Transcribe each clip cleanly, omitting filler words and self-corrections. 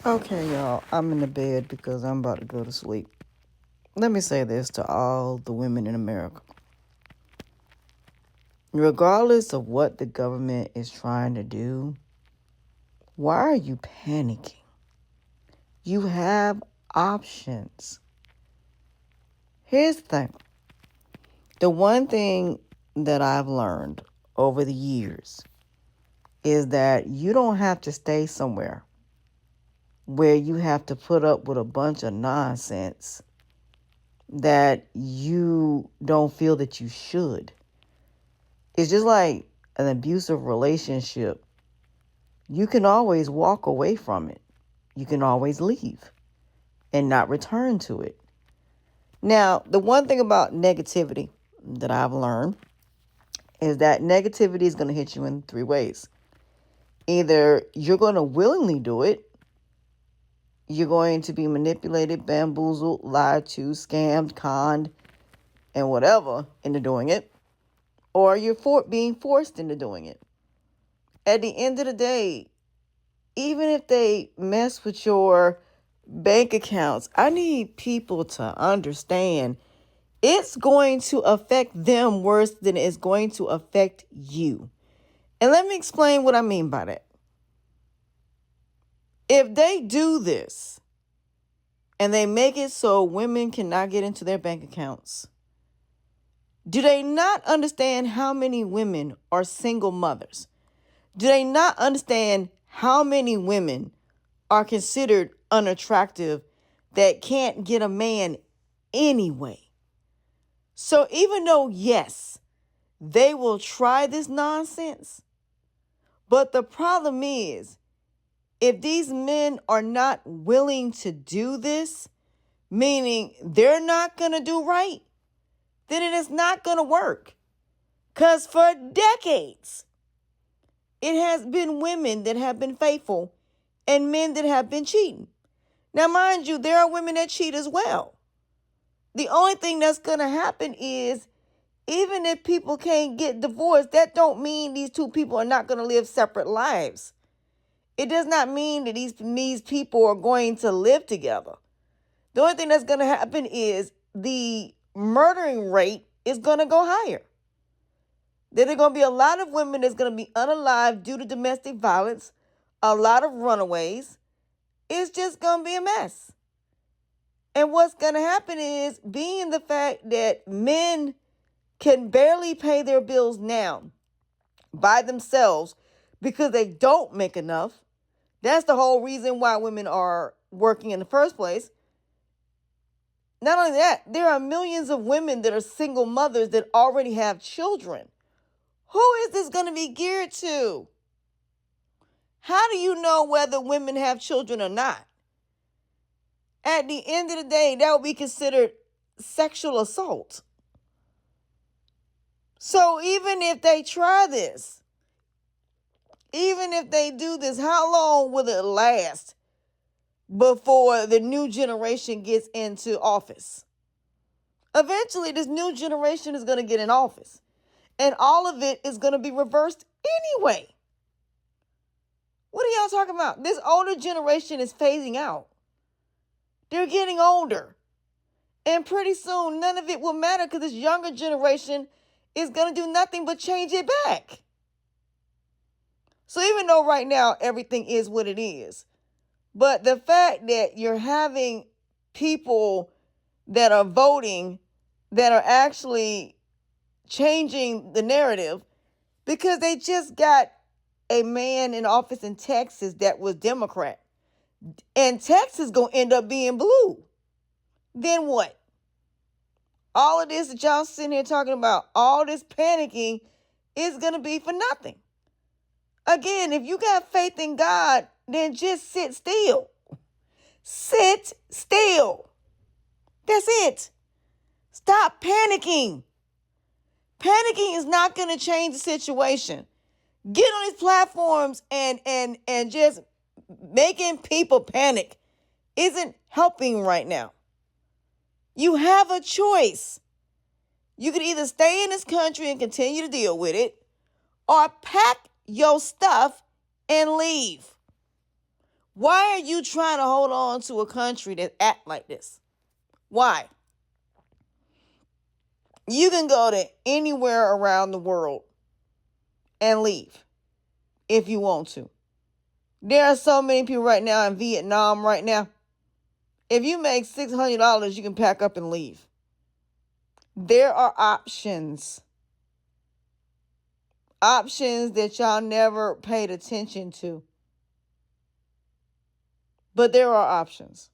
Okay, y'all, I'm in the bed because I'm about to go to sleep. Let me say this to all the women in America. Regardless of what the government is trying to do, why are you panicking? You have options. Here's the thing. The one thing that I've learned over the years is that you don't have to stay somewhere where you have to put up with a bunch of nonsense that you don't feel that you should. It's just like an abusive relationship. You can always walk away from it. You can always leave and not return to it. Now, the one thing about negativity that I've learned is that negativity is going to hit you in three ways. Either you're going to willingly do it, you're going to be manipulated, bamboozled, lied to, scammed, conned, and whatever into doing it, or you're being forced into doing it. At the end of the day, even if they mess with your bank accounts, I need people to understand it's going to affect them worse than it's going to affect you. And let me explain what I mean by that. If they do this and they make it so women cannot get into their bank accounts, do they not understand how many women are single mothers? Do they not understand how many women are considered unattractive that can't get a man anyway? So even though, yes, they will try this nonsense, but the problem is, if these men are not willing to do this, meaning they're not going to do right, then it is not going to work. Because for decades, it has been women that have been faithful and men that have been cheating. Now, mind you, there are women that cheat as well. The only thing that's going to happen is, even if people can't get divorced, that don't mean these two people are not going to live separate lives. It does not mean that these people are going to live together. The only thing that's going to happen is the murdering rate is going to go higher. There are going to be a lot of women that's going to be unalive due to domestic violence, a lot of runaways. It's just going to be a mess. And what's going to happen is, being the fact that men can barely pay their bills now by themselves because they don't make enough. That's the whole reason why women are working in the first place. Not only that, there are millions of women that are single mothers that already have children. Who is this going to be geared to? How do you know whether women have children or not? At the end of the day, that would be considered sexual assault. So even if they try this, even if they do this, how long will it last before the new generation gets into office? Eventually, this new generation is going to get in office, and all of it is going to be reversed anyway. What are y'all talking about? This older generation is phasing out. They're getting older. And pretty soon, none of it will matter, because this younger generation is going to do nothing but change it back. So even though right now everything is what it is, but the fact that you're having people that are voting that are actually changing the narrative, because they just got a man in office in Texas that was Democrat, and Texas going to end up being blue. Then what? All of this that y'all sitting here talking about, all this panicking, is going to be for nothing. Again, if you got faith in God, then just sit still. Sit still. That's it. Stop panicking. Panicking is not going to change the situation. Get on these platforms and just making people panic isn't helping right now. You have a choice. You can either stay in this country and continue to deal with it, or pack your stuff and leave. Why are you trying to hold on to a country that act like this? Why? You can go to anywhere around the world and leave if you want to. There are so many people right now in Vietnam right now. If you make $600, you can pack up and leave. There are options. Options that y'all never paid attention to. But there are options.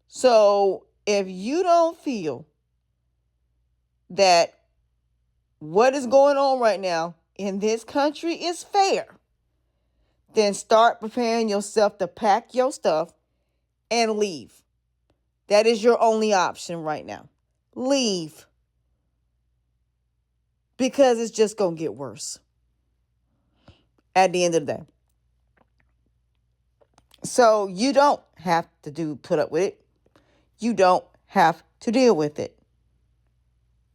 So if you don't feel that what is going on right now in this country is fair, then start preparing yourself to pack your stuff and leave. That is your only option right now. Leave. Because it's just going to get worse at the end of the day. So you don't have to put up with it. You don't have to deal with it.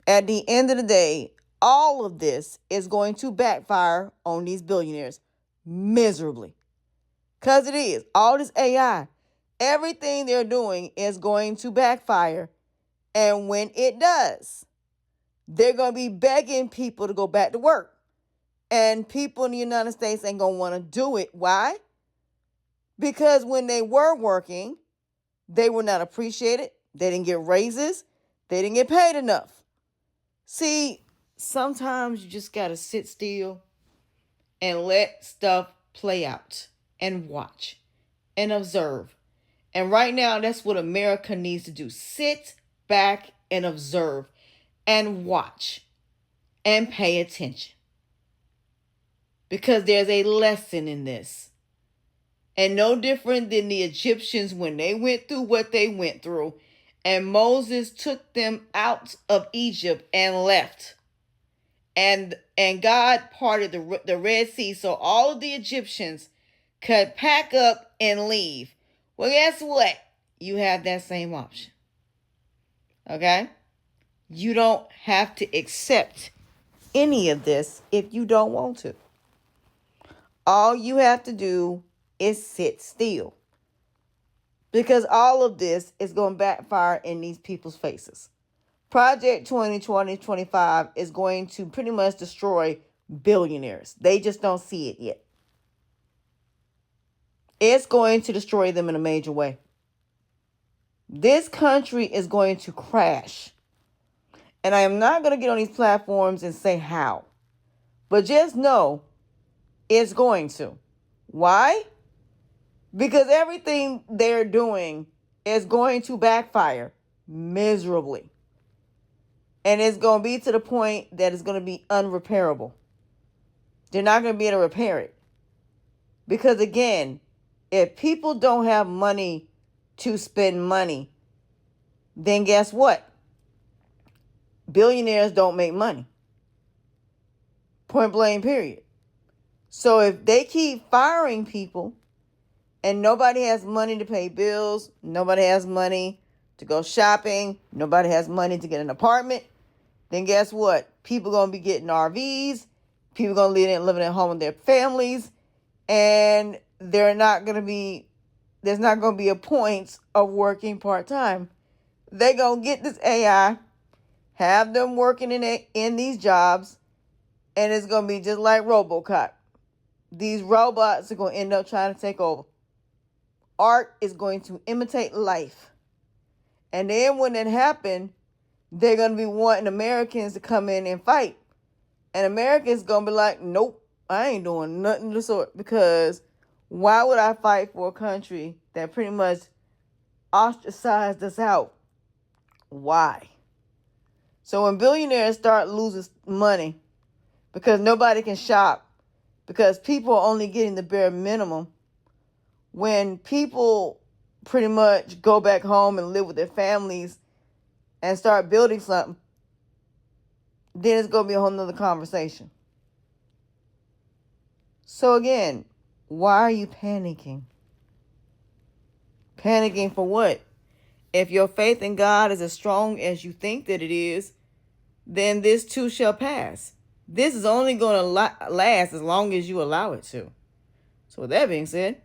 At the end of the day, all of this is going to backfire on these billionaires miserably. Because it is. All this AI, everything they're doing is going to backfire. And when it does, they're going to be begging people to go back to work. And people in the United States ain't going to want to do it. Why? Because when they were working, they were not appreciated. They didn't get raises. They didn't get paid enough. See, sometimes you just got to sit still and let stuff play out and watch and observe. And right now, that's what America needs to do. Sit back and observe and watch and pay attention. Because there's a lesson in this. And no different than the Egyptians when they went through what they went through. And Moses took them out of Egypt and left. And God parted the Red Sea so all of the Egyptians could pack up and leave. Well, guess what? You have that same option. Okay? You don't have to accept any of this if you don't want to. All you have to do is sit still. Because all of this is going to backfire in these people's faces. Project 2020-25 is going to pretty much destroy billionaires. They just don't see it yet. It's going to destroy them in a major way. This country is going to crash. And I am not going to get on these platforms and say how. But just know it's going to. Why? Because everything they're doing is going to backfire miserably. And it's going to be to the point that it's going to be unrepairable. They're not going to be able to repair it. Because again, if people don't have money to spend money, then guess what? Billionaires don't make money. Point blank, period. So if they keep firing people and nobody has money to pay bills, nobody has money to go shopping, nobody has money to get an apartment, then guess what? People going to be getting RVs. People going to be living at home with their families. And there's not going to be a point of working part-time. They're going to get this AI, have them working in these jobs, and it's going to be just like RoboCop. These robots are going to end up trying to take over. Art is going to imitate life. And then when it happens, they're going to be wanting Americans to come in and fight. And Americans going to be like, nope, I ain't doing nothing of the sort. Because why would I fight for a country that pretty much ostracized us out? Why? So when billionaires start losing money because nobody can shop, because people are only getting the bare minimum, when people pretty much go back home and live with their families and start building something, then it's going to be a whole nother conversation. So again, why are you panicking? Panicking for what? If your faith in God is as strong as you think that it is, then this too shall pass. This is only going to last as long as you allow it to. So So with that being said,